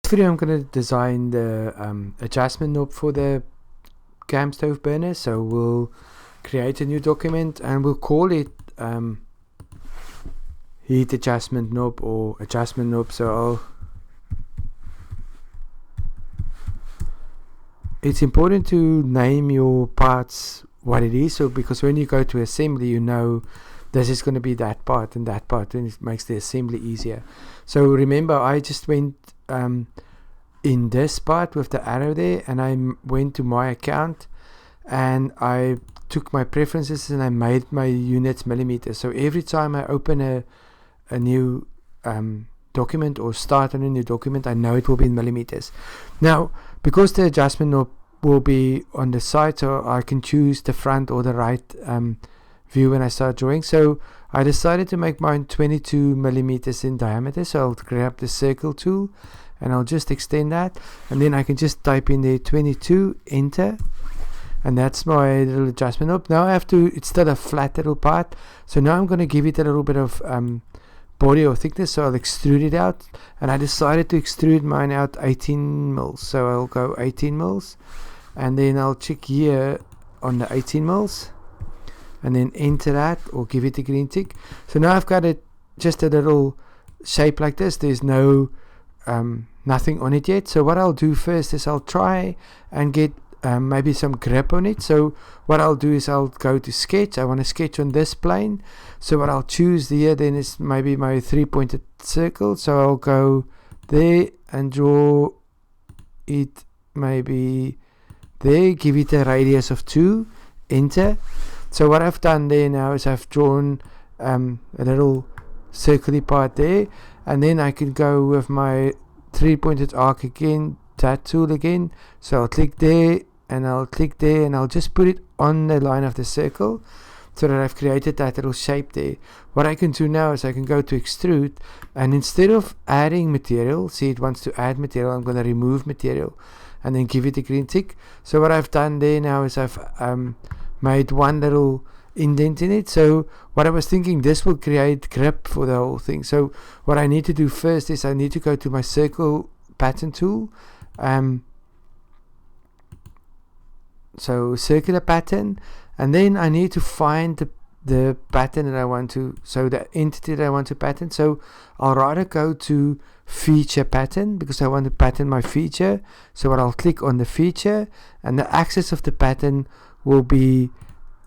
video I'm going to design the adjustment knob for the cam stove burner. So we'll create a new document and we'll call it heat adjustment knob or adjustment knob. So it's important to name your parts what it is, so because when you go to assembly, you know this is going to be that part and that part, and it makes the assembly easier. So remember, I just went in this part with the arrow there, and I went to my account and I took my preferences and I made my units millimeters. So every time I open a new document or start on a new document, I know it will be in millimeters. Now, because the adjustment knob will be on the side, so I can choose the front or the right view when I start drawing. So I decided to make mine 22 millimeters in diameter. So I'll grab the circle tool and I'll just extend that, and then I can just type in there 22, enter, and that's my little adjustment knob. Now I have to, it's still a flat little part, so now I'm going to give it a little bit of body or thickness, so I'll extrude it out, and I decided to extrude mine out 18 mils, so I'll go 18 mils, and then I'll check here on the 18 mils, and then enter that or give it a green tick. So now I've got it just a little shape like this. There's no nothing on it yet. So what I'll do first is I'll try and get maybe some grip on it. So what I'll do is I'll go to sketch. I want to sketch on this plane, so what I'll choose here then is maybe my 3-pointed circle. So I'll go there and draw it maybe there, give it a radius of 2, enter. So what I've done there now is I've drawn a little circly part there, and then I can go with my 3-pointed arc again, that tool again. So I'll click there and I'll click there and I'll just put it on the line of the circle so that I've created that little shape there. What I can do now is I can go to extrude, and instead of adding material, see it wants to add material, I'm going to remove material and then give it a green tick. So what I've done there now is I've made one little indent in it. So what I was thinking, this will create grip for the whole thing. So what I need to do first is I need to go to my circle pattern tool, so circular pattern, and then I need to find the pattern that I want to, so the entity that I want to pattern. So I'll rather go to feature pattern because I want to pattern my feature. So what I'll click on the feature, and the axis of the pattern will be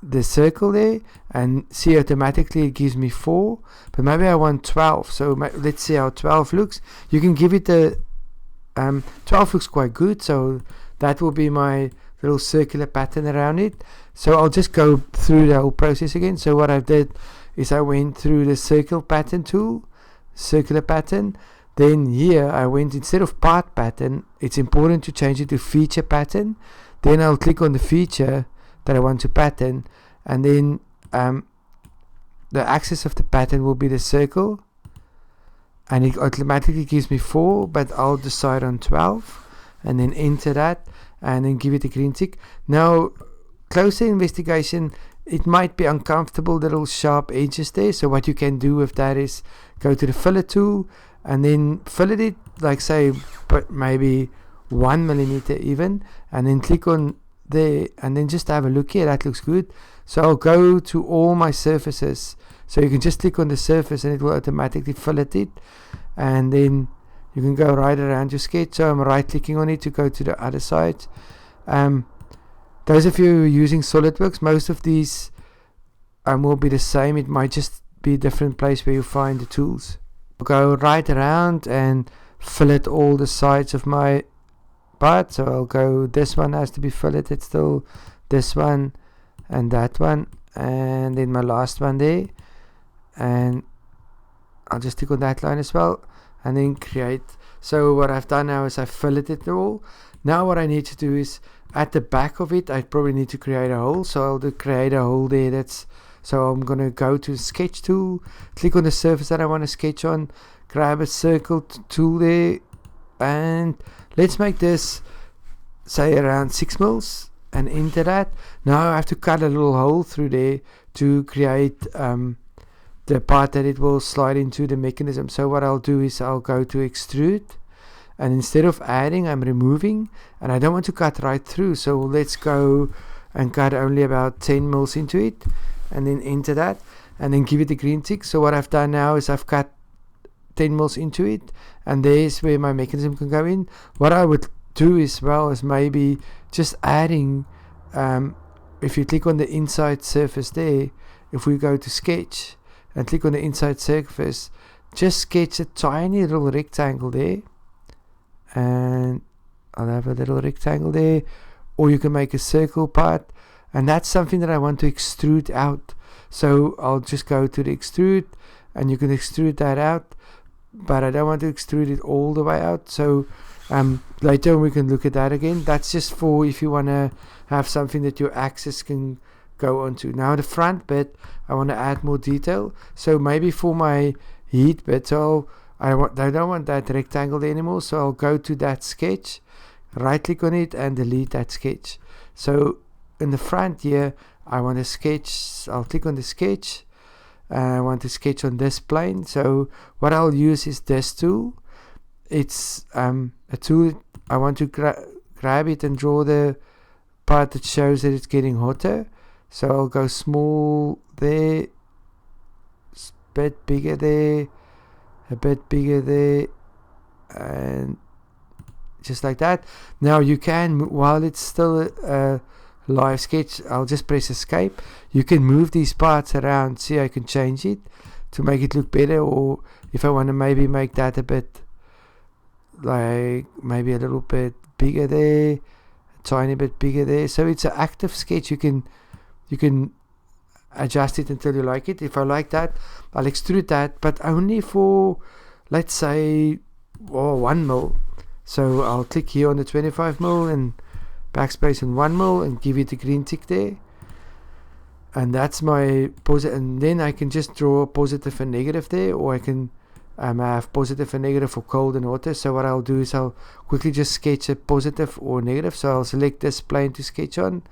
the circle there, and see automatically it gives me 4, but maybe I want 12. So let's see how 12 looks. You can give it a 12 looks quite good, so that will be my little circular pattern around it. So I'll just go through the whole process again. So what I did is I went through the circle pattern tool, circular pattern, then here I went, instead of part pattern, it's important to change it to feature pattern. Then I'll click on the feature that I want to pattern, and then the axis of the pattern will be the circle, and it automatically gives me 4, but I'll decide on 12 and then enter that and then give it a green tick. Now closer investigation, it might be uncomfortable, little sharp edges there. So what you can do with that is go to the fillet tool and then fillet it, like say but maybe 1 millimeter even, and then click on there and then just have a look here. That looks good. So I'll go to all my surfaces, so you can just click on the surface and it will automatically fillet it, and then you can go right around your sketch. So I'm right clicking on it to go to the other side. Those of you who are using SolidWorks, most of these will be the same. It might just be a different place where you find the tools. I'll go right around and fillet all the sides of my part. So I'll go, this one has to be filleted still, this one and that one, and then my last one there, and I'll just click on that line as well and then create. So what I've done now is I've filleted it all. Now what I need to do is at the back of it I probably need to create a hole, so I'll create a hole there. So I'm going to go to sketch tool, click on the surface that I want to sketch on, grab a circle tool there, and let's make this say around 6 mils and enter that. Now I have to cut a little hole through there to create the part that it will slide into the mechanism. So what I'll do is I'll go to extrude and instead of adding, I'm removing, and I don't want to cut right through, so let's go and cut only about 10 mils into it, and then enter that, and then give it a green tick. So what I've done now is I've cut 10 mils into it, and there's where my mechanism can go in. What I would do as well is maybe just adding, if you click on the inside surface there, if we go to sketch and click on the inside surface, just sketch a tiny little rectangle there, and I'll have a little rectangle there, or you can make a circle part, and that's something that I want to extrude out. So I'll just go to the extrude, and you can extrude that out, but I don't want to extrude it all the way out. So later we can look at that again. That's just for if you want to have something that your axis can go onto. Now the front bit, I want to add more detail. So maybe for my heat bit, I don't want that rectangle there anymore. So I'll go to that sketch, right click on it, and delete that sketch. So in the front here, I want to sketch. I'll click on the sketch. I want to sketch on this plane. So what I'll use is this tool. It's a tool. I want to grab it and draw the part that shows that it's getting hotter. So I'll go small there, a bit bigger there, a bit bigger there, and just like that. Now you can, while it's still a live sketch, I'll just press escape. You can move these parts around. See, I can change it to make it look better, or if I want to maybe make that a bit, like maybe a little bit bigger there, a tiny bit bigger there. So it's an active sketch. You can adjust it until you like it. If I like that, I'll extrude that, but only for, let's say, 1 mil. So I'll click here on the 25 mil and backspace on 1 mil and give it a green tick there, and that's my positive. And then I can just draw positive and negative there, or I can have positive and negative for cold and hotter. So what I'll do is I'll quickly just sketch a positive or negative. So I'll select this plane to sketch on,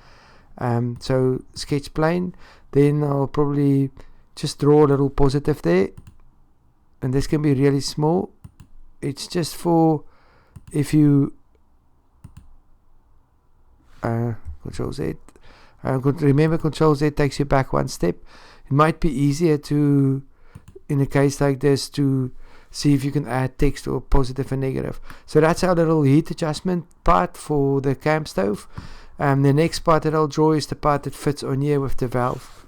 so sketch plane, then I'll probably just draw a little positive there, and this can be really small. It's just for if you Control Z. Remember, Control Z takes you back one step. It might be easier to, in a case like this, to see if you can add text or positive and negative. So that's our little heat adjustment part for the camp stove. The next part that I'll draw is the part that fits on here with the valve.